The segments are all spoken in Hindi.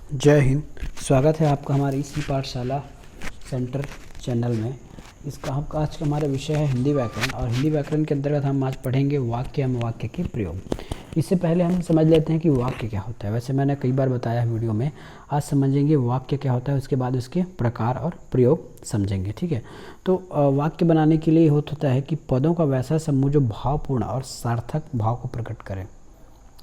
जय हिंद। स्वागत है आपका हमारी इसी पाठशाला सेंटर चैनल में। इसका आपका आज का हमारा विषय है हिंदी व्याकरण, और हिंदी व्याकरण के अंतर्गत हम आज पढ़ेंगे वाक्य एवं वाक्य के प्रयोग। इससे पहले हम समझ लेते हैं कि वाक्य क्या होता है। वैसे मैंने कई बार बताया है वीडियो में, आज समझेंगे वाक्य क्या होता है, उसके बाद उसके प्रकार और प्रयोग समझेंगे। ठीक है, तो वाक्य बनाने के लिए होता है कि पदों का वैसा समूह जो भावपूर्ण और सार्थक भाव को प्रकट करे।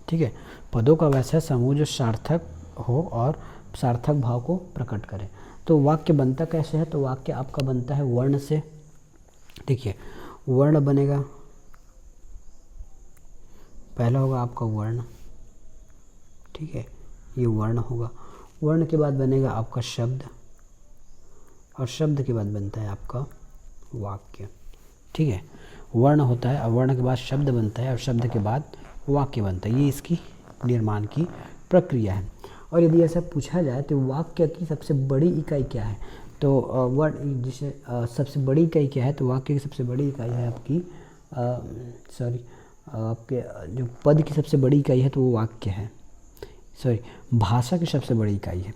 ठीक है, पदों का वैसा समूह जो सार्थक हो और सार्थक भाव को प्रकट करे। तो वाक्य बनता कैसे है? तो वाक्य आपका बनता है वर्ण से। देखिए, वर्ण बनेगा, पहला होगा आपका वर्ण। ठीक है, ये वर्ण होगा। वर्ण के बाद बनेगा आपका शब्द, और शब्द के बाद बनता है आपका वाक्य। ठीक है, वर्ण होता है और वर्ण के बाद शब्द बनता है और शब्द के बाद वाक्य बनता है। ये इसकी निर्माण की प्रक्रिया है। और यदि ऐसा पूछा जाए तो वाक्य की सबसे बड़ी इकाई क्या है, तो वर्ण जिसे सबसे बड़ी इकाई क्या है, तो वाक्य की सबसे बड़ी इकाई है आपकी आपके जो पद की सबसे बड़ी इकाई है तो वो वाक्य है। भाषा की सबसे बड़ी इकाई है।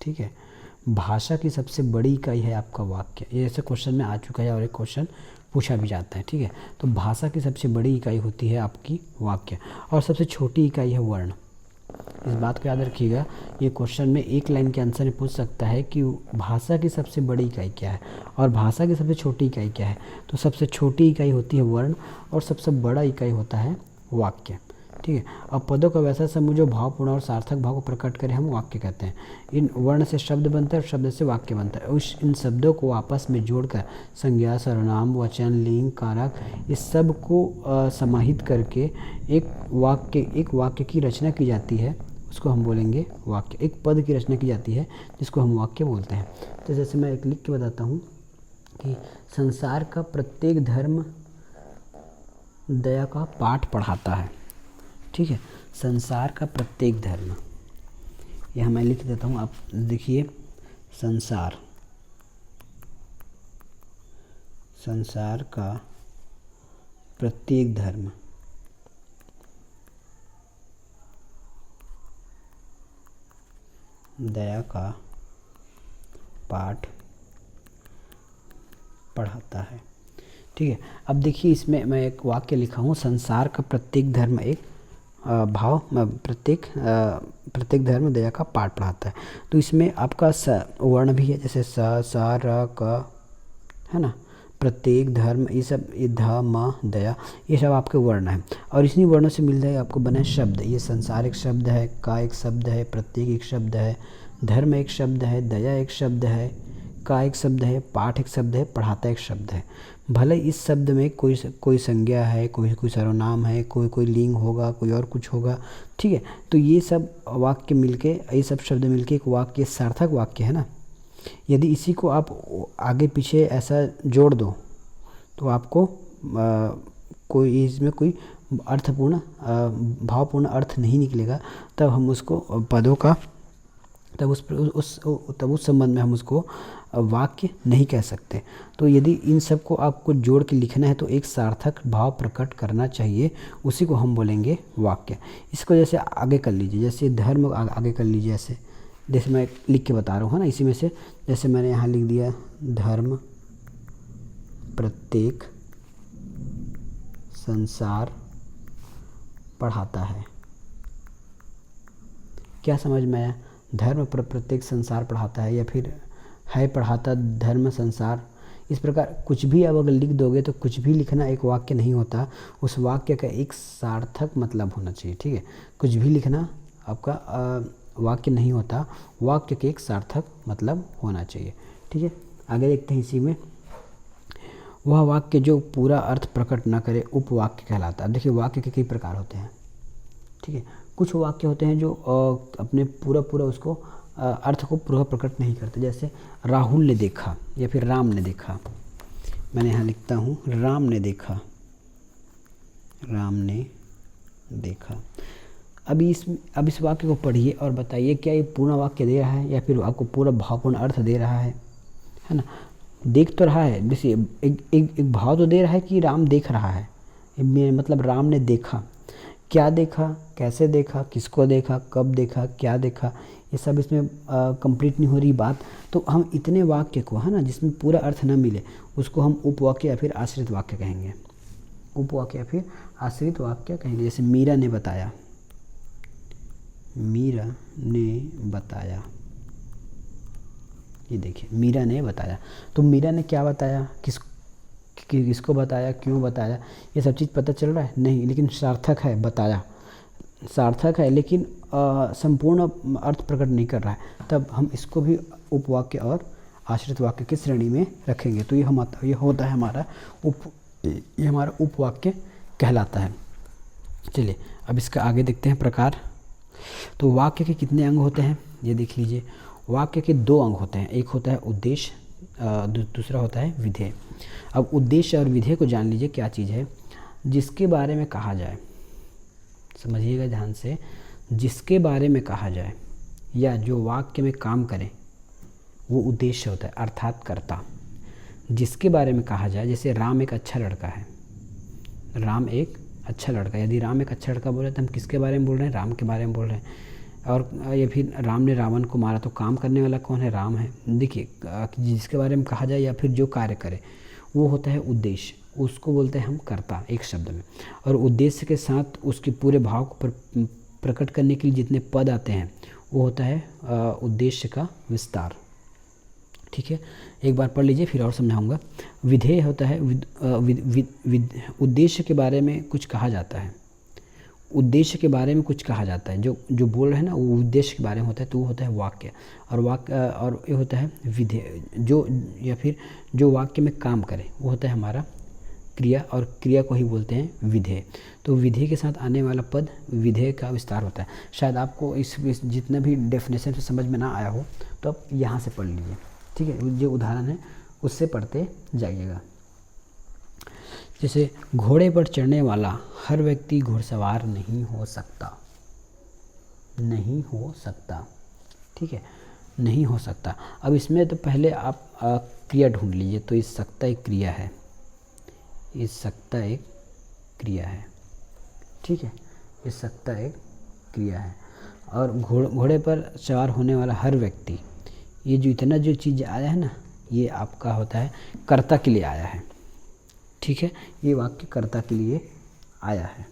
ठीक है, भाषा की सबसे बड़ी इकाई है आपका वाक्य। ये ऐसे क्वेश्चन में आ चुका है और एक क्वेश्चन पूछा भी जाता है। ठीक है, तो भाषा की सबसे बड़ी इकाई होती है आपकी वाक्य, और सबसे छोटी इकाई है वर्ण। इस बात को याद रखिएगा, ये क्वेश्चन में एक लाइन के आंसर में पूछ सकता है कि भाषा की सबसे बड़ी इकाई क्या है और भाषा की सबसे छोटी इकाई क्या है। तो सबसे छोटी इकाई होती है वर्ण और सबसे बड़ा इकाई होता है वाक्य। ठीक है, अब पदों का वैसा समूह जो भावपूर्ण और सार्थक भाव को प्रकट करे हम वाक्य कहते हैं। इन वर्ण से शब्द बनता है और शब्द से वाक्य बनता है। इन शब्दों को आपस में जोड़कर संज्ञा, सर्वनाम, वचन, लिंग, कारक, इस सब को समाहित करके एक वाक्य की रचना की जाती है, उसको हम बोलेंगे वाक्य। एक पद की रचना की जाती है जिसको हम वाक्य बोलते हैं। तो जैसे मैं एक लिख के बताता हूँ कि संसार का प्रत्येक धर्म दया का पाठ पढ़ाता है। ठीक है, संसार का प्रत्येक धर्म, यह मैं लिख देता हूँ, आप देखिए। संसार का प्रत्येक धर्म दया का पाठ पढ़ाता है। ठीक है, अब देखिए, इसमें मैं एक वाक्य लिखा हूँ, संसार का प्रत्येक धर्म एक प्रत्येक धर्म दया का पाठ पढ़ाता है। तो इसमें आपका वर्ण भी है, जैसे स र क, है ना। प्रत्येक धर्म, ये सब, ये ध म दया, ये सब आपके वर्ण हैं। और इन्हीं वर्णों से मिल जाए आपको बने शब्द। ये संसार एक शब्द है, का एक शब्द है, प्रत्येक एक शब्द है, धर्म एक शब्द है, दया एक शब्द है, का एक शब्द है, पाठ एक शब्द है, पढ़ाता एक शब्द है। भले इस शब्द में कोई संज्ञा है, कोई सर्वनाम है, कोई लिंग होगा, कोई और कुछ होगा। ठीक है, तो ये सब वाक्य मिलके, ये सब शब्द मिलके एक वाक्य, सार्थक वाक्य है ना। यदि इसी को आप आगे पीछे ऐसा जोड़ दो तो आपको कोई इसमें कोई अर्थपूर्ण भावपूर्ण अर्थ नहीं निकलेगा। तब हम उसको पदों का, तब उस संबंध में हम उसको वाक्य नहीं कह सकते। तो यदि इन सब को आपको जोड़ के लिखना है तो एक सार्थक भाव प्रकट करना चाहिए, उसी को हम बोलेंगे वाक्य। इसको जैसे आगे कर लीजिए, जैसे धर्म आगे कर लीजिए, जैसे मैं लिख के बता रहा हूँ, है ना। इसी में से जैसे मैंने यहाँ लिख दिया, धर्म प्रत्येक संसार पढ़ाता है। क्या समझ में आया? धर्म प्रत्येक संसार पढ़ाता है, या फिर है पढ़ाता धर्म संसार। इस प्रकार कुछ भी अब अगर लिख दोगे तो कुछ भी लिखना एक वाक्य नहीं होता, उस वाक्य का एक सार्थक मतलब होना चाहिए। ठीक है, कुछ भी लिखना आपका वाक्य नहीं होता, वाक्य के एक सार्थक मतलब होना चाहिए। ठीक है, आगे देखते हैं। इसी में वह वाक्य जो पूरा अर्थ प्रकट न करे उपवाक्य कहलाता है। अब देखिए, वाक्य के कई प्रकार होते हैं। ठीक है, कुछ वाक्य होते हैं जो अपने पूरा उसको अर्थ को पूरा प्रकट नहीं करते। जैसे राहुल ने देखा, या फिर राम ने देखा। मैंने यहाँ लिखता हूँ, राम ने देखा। अब इस वाक्य को पढ़िए और बताइए, क्या ये पूर्ण वाक्य दे रहा है या फिर आपको पूरा भावपूर्ण अर्थ दे रहा है ना। देख तो रहा है, जैसे एक भाव तो दे रहा है कि राम देख रहा है, मतलब राम ने देखा। क्या देखा, कैसे देखा, किसको देखा, कब देखा, क्या देखा, ये सब इसमें कंप्लीट नहीं हो रही बात। तो हम इतने वाक्य को, है ना, जिसमें पूरा अर्थ न मिले उसको हम उपवाक्य या फिर आश्रित वाक्य कहेंगे। उपवाक्य या फिर आश्रित वाक्य कहेंगे। जैसे मीरा ने बताया, मीरा ने बताया, ये देखिए मीरा ने बताया। तो मीरा ने क्या बताया, किसको बताया, क्यों बताया, ये सब चीज़ पता चल रहा है नहीं, लेकिन सार्थक है, बताया सार्थक है, लेकिन संपूर्ण अर्थ प्रकट नहीं कर रहा है। तब हम इसको भी उपवाक्य और आश्रित वाक्य की श्रेणी में रखेंगे। तो ये होता है हमारा उपवाक्य कहलाता है। चलिए अब इसका आगे देखते हैं प्रकार। तो वाक्य के कितने अंग होते हैं, ये देख लीजिए। वाक्य के 2 अंग होते हैं, एक होता है उद्देश्य, दूसरा होता है विधेय। अब उद्देश्य और विधेय को जान लीजिए क्या चीज़ है। जिसके बारे में कहा जाए, समझिएगा ध्यान से, जिसके बारे में कहा जाए या जो वाक्य में काम करे वो उद्देश्य होता है, अर्थात कर्ता। जिसके बारे में कहा जाए, जैसे राम एक अच्छा लड़का है, राम एक अच्छा लड़का। यदि राम एक अच्छा लड़का बोले तो हम किसके बारे में बोल रहे हैं, राम के बारे में बोल रहे हैं। और या फिर राम ने रावण को मारा, तो काम करने वाला कौन है, राम है। देखिए जिसके बारे में कहा जाए या फिर जो कार्य करे वो होता है उद्देश्य, उसको बोलते हैं हम कर्ता एक शब्द में। और उद्देश्य के साथ उसके पूरे भाव को प्रकट करने के लिए जितने पद आते हैं वो होता है उद्देश्य का विस्तार। ठीक है, एक बार पढ़ लीजिए फिर और समझाऊंगा। विधेय होता है उद्देश्य के बारे में कुछ कहा जाता है, उद्देश्य के बारे में कुछ कहा जाता है, जो बोल रहे हैं ना वो उद्देश्य के बारे में होता है, तो वो होता है वाक्य। और ये होता है विधेय, जो या फिर जो वाक्य में काम करे वो होता है हमारा क्रिया, और क्रिया को ही बोलते हैं विधेय। तो विधेय के साथ आने वाला पद विधेय का विस्तार होता है। शायद आपको इस जितना भी डेफिनेशन से समझ में ना आया हो तो आप यहाँ से पढ़ लीजिए। ठीक है, जो उदाहरण है उससे पढ़ते जाइएगा। जैसे घोड़े पर चढ़ने वाला हर व्यक्ति घुड़सवार नहीं हो सकता, नहीं हो सकता। ठीक है, नहीं हो सकता। अब इसमें तो पहले आप क्रिया ढूंढ लीजिए। तो इस सकता एक क्रिया है, इस सकता एक क्रिया है। ठीक है, इस सकता एक क्रिया है। और घोड़े पर सवार होने वाला हर व्यक्ति, ये जो इतना जो चीज़ आया है ना, ये आपका होता है कर्ता के लिए आया है। ठीक है, ये वाक्य कर्ता के लिए आया है।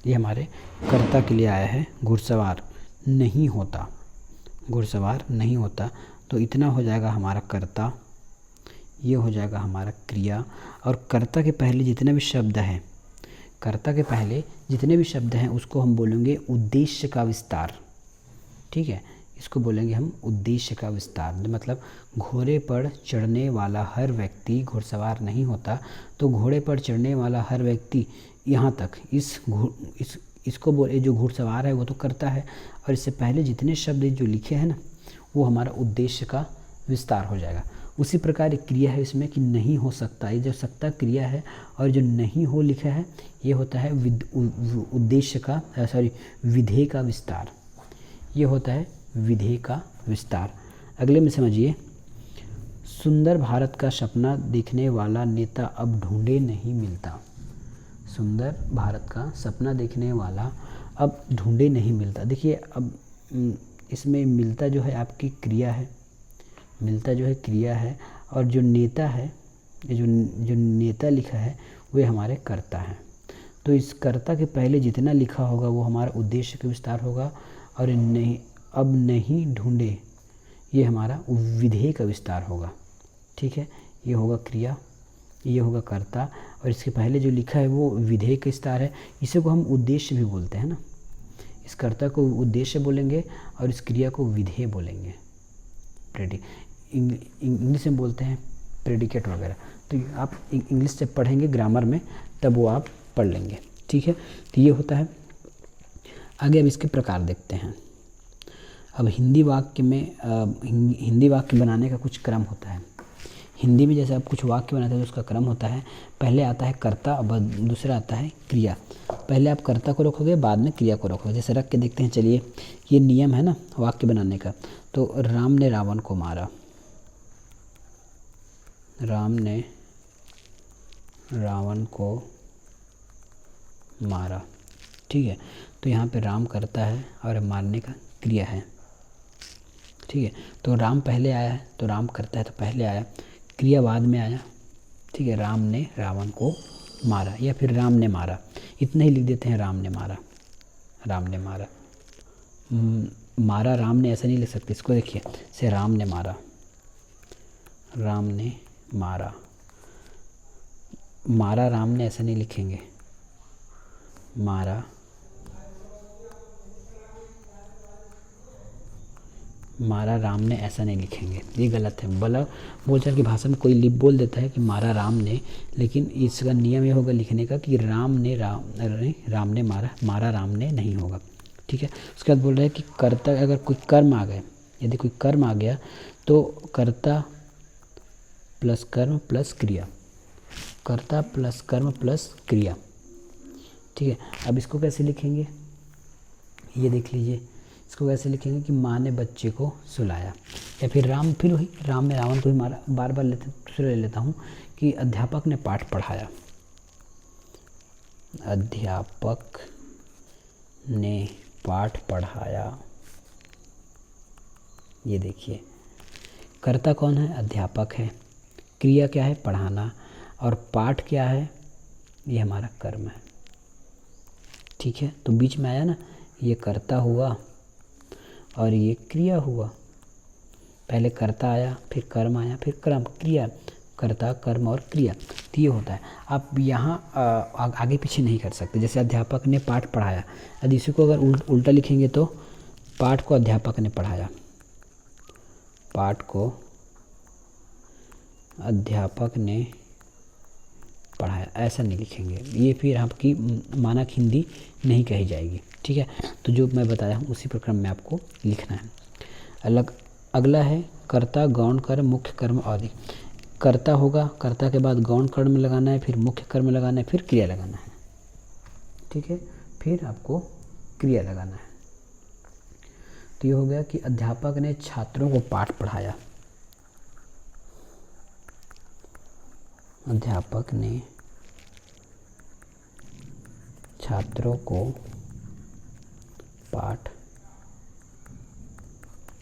ये हमारे कर्ता के लिए आया है। घुड़सवार नहीं होता, घुड़सवार नहीं होता, तो इतना हो जाएगा हमारा कर्ता, ये हो जाएगा हमारा क्रिया। और कर्ता के पहले जितने भी शब्द हैं, कर्ता के पहले जितने भी शब्द हैं उसको हम बोलेंगे उद्देश्य का विस्तार। ठीक है, इसको बोलेंगे हम उद्देश्य का विस्तार। मतलब घोड़े पर चढ़ने वाला हर व्यक्ति घुड़सवार नहीं होता, तो घोड़े पर चढ़ने वाला हर व्यक्ति यहाँ तक इसको बोले, जो घुड़सवार है वो तो करता है, और इससे पहले जितने शब्द जो लिखे हैं ना वो हमारा उद्देश्य का विस्तार हो जाएगा। उसी प्रकार एक क्रिया है इसमें कि नहीं हो सकता, ये जो सकता क्रिया है, और जो नहीं हो लिखा है ये होता है उद्देश्य का विधेय का विस्तार। ये होता है विधेय का विस्तार। अगले में समझिए, सुंदर भारत का सपना देखने वाला नेता अब ढूंढे नहीं मिलता। सुंदर भारत का सपना देखने वाला अब ढूंढे नहीं मिलता। देखिए अब इसमें मिलता जो है आपकी क्रिया है, मिलता जो है क्रिया है, और जो नेता है, ये जो नेता लिखा है वे हमारे कर्ता हैं। तो इस कर्ता के पहले जितना लिखा होगा वो हमारा उद्देश्य का विस्तार होगा, और नहीं अब नहीं ढूंढे ये हमारा विधेय का विस्तार होगा। ठीक है, ये होगा क्रिया, ये होगा कर्ता, और इसके पहले जो लिखा है वो विधेय का विस्तार है। इसे को हम उद्देश्य भी बोलते हैं ना, इस कर्ता को उद्देश्य बोलेंगे और इस क्रिया को विधेय बोलेंगे। इंग्लिश में बोलते हैं प्रेडिकेट वगैरह, तो आप इंग्लिश से पढ़ेंगे ग्रामर में तब वो आप पढ़ लेंगे। ठीक है, तो ये होता है। आगे अब इसके प्रकार देखते हैं। अब हिंदी वाक्य में हिंदी वाक्य बनाने का कुछ क्रम होता है। हिंदी में जैसे आप कुछ वाक्य बनाते हैं तो उसका क्रम होता है, पहले आता है कर्ता, अब दूसरा आता है क्रिया। पहले आप कर्ता को रखोगे, बाद में क्रिया को रखोगे। जैसे रख के देखते हैं, चलिए ये नियम है ना वाक्य बनाने का। तो राम ने रावण को मारा, राम ने रावण को मारा। ठीक है, तो यहाँ पे राम करता है और मारने का क्रिया है। ठीक है, तो राम पहले आया है तो राम करता है तो पहले आया, क्रिया बाद में आया। ठीक है, राम ने रावण को मारा या फिर राम ने मारा, इतना ही लिख देते हैं, राम ने मारा, राम ने मारा। मारा राम ने ऐसा नहीं लिख सकते, इसको देखिए से राम ने मारा, राम ने मारा, मारा राम ने ऐसा नहीं लिखेंगे, मारा, मारा राम ने ऐसा नहीं लिखेंगे, ये गलत है। बोलचाल की भाषा में कोई लिप बोल देता है कि मारा राम ने, लेकिन इसका नियम ये होगा लिखने का कि राम ने मारा, मारा राम ने नहीं होगा। ठीक है, उसके बाद बोल रहा है कि कर्ता, अगर कोई कर्म आ गए, यदि कोई कर्म आ गया तो कर्ता प्लस कर्म प्लस क्रिया, कर्ता प्लस कर्म प्लस क्रिया। ठीक है, अब इसको कैसे लिखेंगे, ये देख लीजिए, इसको कैसे लिखेंगे कि माँ ने बच्चे को सुलाया, या फिर राम, फिर वही राम ने रावण को ही मारा। बार बार ले लेता हूँ कि अध्यापक ने पाठ पढ़ाया, अध्यापक ने पाठ पढ़ाया। ये देखिए, कर्ता कौन है, अध्यापक है, क्रिया क्या है, पढ़ाना, और पाठ क्या है, ये हमारा कर्म है। ठीक है, तो बीच में आया ना, ये कर्ता हुआ और ये क्रिया हुआ, पहले कर्ता आया फिर कर्म आया फिर कर्म क्रिया, कर्ता कर्म और क्रिया, तो ये होता है। आप यहाँ आगे पीछे नहीं कर सकते। जैसे अध्यापक ने पाठ पढ़ाया, यदि इसी को अगर उल्टा लिखेंगे तो पाठ को अध्यापक ने पढ़ाया, पाठ को अध्यापक ने पढ़ाया, ऐसा नहीं लिखेंगे, ये फिर आपकी मानक हिंदी नहीं कही जाएगी। ठीक है, तो जो मैं बताया हूँ उसी प्रक्रम में आपको लिखना है। अगला है कर्ता गौण कर्म मुख्य कर्म आदि। कर्ता होगा, कर्ता के बाद गौण कर्म लगाना है, फिर मुख्य कर्म लगाना है, फिर क्रिया लगाना है। ठीक है, फिर आपको क्रिया लगाना है। तो ये हो गया कि अध्यापक ने छात्रों को पाठ पढ़ाया, अध्यापक ने छात्रों को पाठ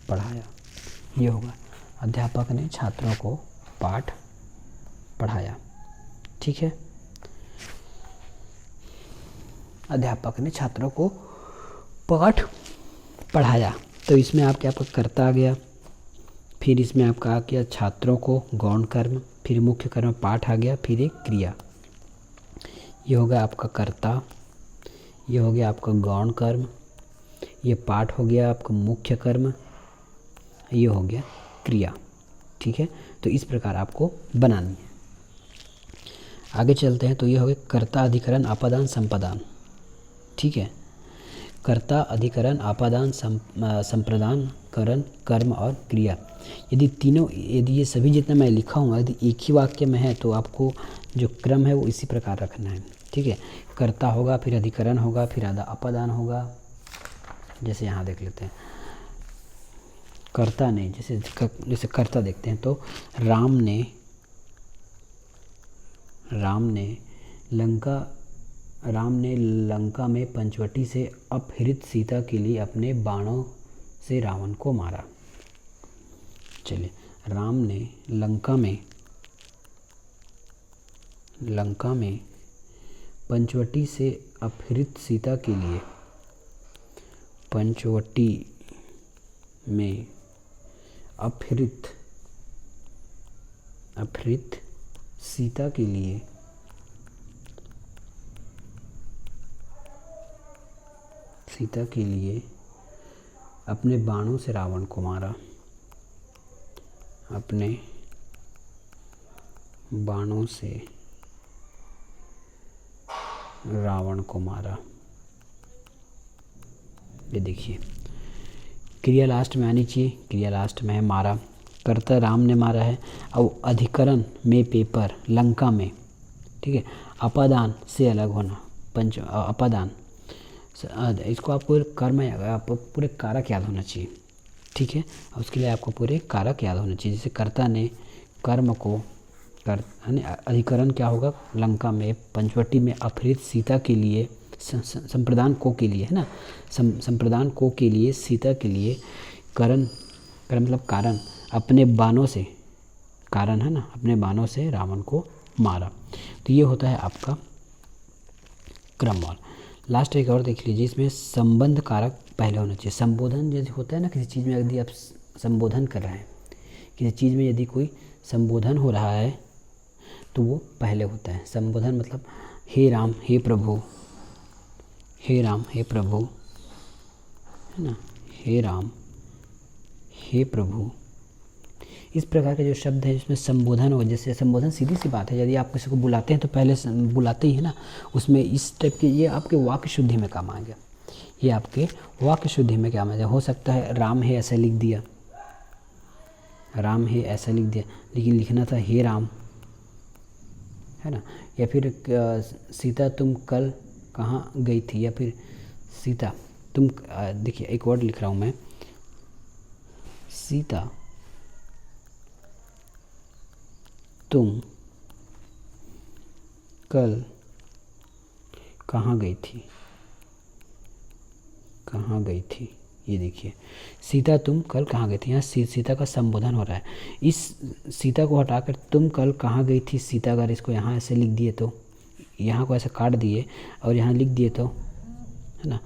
पढ़ाया, ये होगा अध्यापक ने छात्रों को पाठ पढ़ाया। ठीक है, अध्यापक ने छात्रों को पाठ पढ़ाया, तो इसमें आपका कर्ता आ गया, फिर इसमें आपका आ गया छात्रों को गौण कर्म, फिर मुख्य कर्म पाठ आ गया, फिर एक क्रिया। ये हो गया आपका कर्ता, ये हो गया आपका गौण कर्म, ये पाठ हो गया आपका मुख्य कर्म, ये हो गया क्रिया। ठीक है, तो इस प्रकार आपको बनानी है। आगे चलते हैं, तो ये हो गया कर्ता अधिकरण अपादान संपादान। ठीक है, कर्ता अधिकरण अपादान संप्रदान करण कर्म और क्रिया। यदि ये सभी जितना मैं लिखा हूँ यदि एक ही वाक्य में है तो आपको जो क्रम है वो इसी प्रकार रखना है। ठीक है, कर्ता होगा, फिर अधिकरण होगा, फिर अपादान होगा। जैसे यहाँ देख लेते हैं, कर्ता ने, जैसे कर्ता देखते हैं तो राम ने लंका में पंचवटी से अपहृत सीता के लिए अपने बाणों से रावण को मारा। चलिए, राम ने लंका में पंचवटी से अपहृत सीता के लिए, पंचवटी में अपहृत सीता के लिए अपने बाणों से रावण को मारा, अपने बाणों से रावण को मारा। ये देखिए, क्रिया लास्ट में आनी चाहिए, क्रिया लास्ट में है मारा, कर्ता राम ने मारा है। अब अधिकरण में पेपर लंका में, ठीक है, अपादान से अलग होना, अपादान, इसको आपको कर्म आपको पूरे कारक याद होना चाहिए। ठीक है, उसके लिए आपको पूरे कारक याद होना चाहिए। जैसे कर्ता ने कर्म को कर अधिकरण क्या होगा, लंका में पंचवटी में अपहृत सीता के लिए संप्रदान को के लिए, है ना, संप्रदान को के लिए सीता के लिए करण मतलब कारण अपने बाणों से, कारण है ना, अपने बाणों से रावण को मारा। तो ये होता है आपका क्रमवार। लास्ट एक और देख लीजिए, इसमें संबंध कारक पहले होना चाहिए। संबोधन यदि होता है ना किसी चीज़ में, यदि आप संबोधन कर रहे हैं किसी चीज़ में, यदि कोई संबोधन हो रहा है तो वो पहले होता है। संबोधन मतलब हे राम हे प्रभु, हे राम हे प्रभु, है ना, हे राम हे प्रभु, इस प्रकार के जो शब्द हैं जिसमें संबोधन हो, जैसे संबोधन सीधी सी बात है, यदि आप किसी को बुलाते हैं तो पहले बुलाते ही है ना, उसमें इस टाइप के ये आपके वाक्य शुद्धि में काम आएगा, ये आपके वाक्य शुद्धि में काम आएगा। हो सकता है राम है ऐसा लिख दिया, राम है ऐसा लिख दिया, लेकिन लिखना था हे राम, है ना। या फिर सीता तुम कल कहाँ गई थी, या फिर सीता तुम, देखिए एक वर्ड लिख रहा हूँ मैं, सीता तुम कल कहाँ गई थी, कहाँ गई थी, ये देखिए सीता तुम कल कहाँ गई थी, यहाँ सीता का संबोधन हो रहा है। इस सीता को हटाकर तुम कल कहाँ गई थी सीता, अगर इसको यहाँ ऐसे लिख दिए तो, यहाँ को ऐसे काट दिए और यहाँ लिख दिए तो, है ना,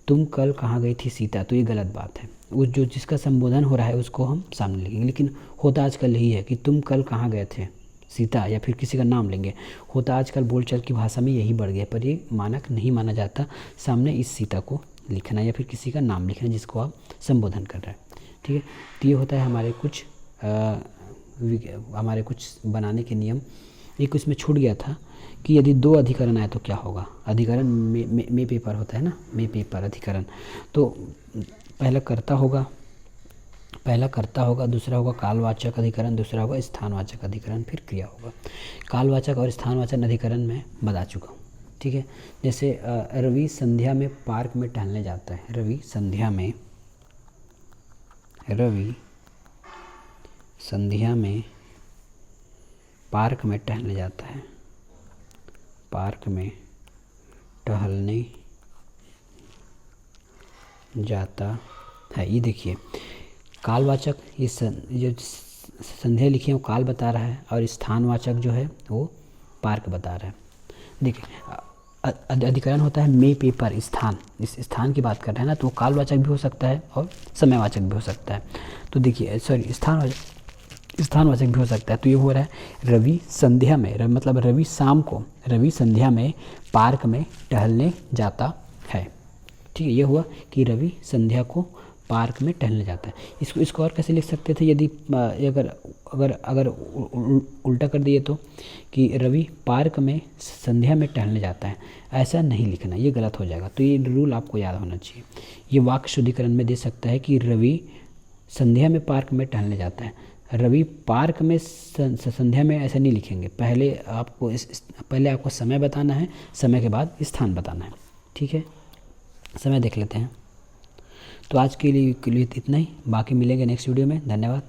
तुम कल कहाँ गई थी सीता, तो ये गलत बात है। उस जो जिसका संबोधन हो रहा है उसको हम सामने लिखेंगे, लेकिन होता आजकल यही है कि तुम कल कहाँ गए थे सीता, या फिर किसी का नाम लेंगे। होता आजकल बोलचाल की भाषा में यही बढ़ गया, पर ये मानक नहीं माना जाता सामने इस सीता को लिखना, या फिर किसी का नाम लिखना जिसको आप संबोधन कर रहे हैं, ठीक है। तो ये होता है हमारे कुछ बनाने के नियम। एक उसमें छूट गया था कि यदि दो अधिकरण आए तो क्या होगा। अधिकरण में पेपर होता है ना, में पेपर अधिकरण, तो पहला कर्ता होगा, दूसरा होगा कालवाचक अधिकरण, दूसरा होगा स्थानवाचक अधिकरण, फिर क्रिया होगा। कालवाचक और स्थानवाचक अधिकरण में बता चुका हूँ, ठीक है। जैसे रवि संध्या में पार्क में टहलने जाता है, रवि संध्या में पार्क में टहलने जाता है, पार्क में टहलने जाता है। ये देखिए कालवाचक, ये जो संध्या लिखी है वो काल बता रहा है, और स्थानवाचक जो है वो पार्क बता रहा है। देखिए अधिकरण होता है मे पेपर, स्थान, इस स्थान की बात कर रहे हैं ना, तो वो कालवाचक भी हो सकता है और समयवाचक भी हो सकता है। तो देखिए सॉरी स्थानवाचक भी हो सकता है। तो ये हो रहा है रवि संध्या में, मतलब रवि शाम को, रवि संध्या में पार्क में टहलने जाता है, ठीक है। ये हुआ कि रवि संध्या को पार्क में टहलने जाता है। इसको और कैसे लिख सकते थे, यदि अगर उल्टा कर दिए तो, कि रवि पार्क में संध्या में टहलने जाता है, ऐसा नहीं लिखना, ये गलत हो जाएगा। तो ये रूल आपको याद होना चाहिए। ये वाक्य शुद्धिकरण में दे सकता है कि रवि संध्या में पार्क में टहलने जाता है, रवि पार्क में संध्या में ऐसा नहीं लिखेंगे। पहले आपको समय बताना है, समय के बाद स्थान बताना है, ठीक है। समय देख लेते हैं। तो आज के लिए इतना ही, बाकी मिलेंगे नेक्स्ट वीडियो में। धन्यवाद।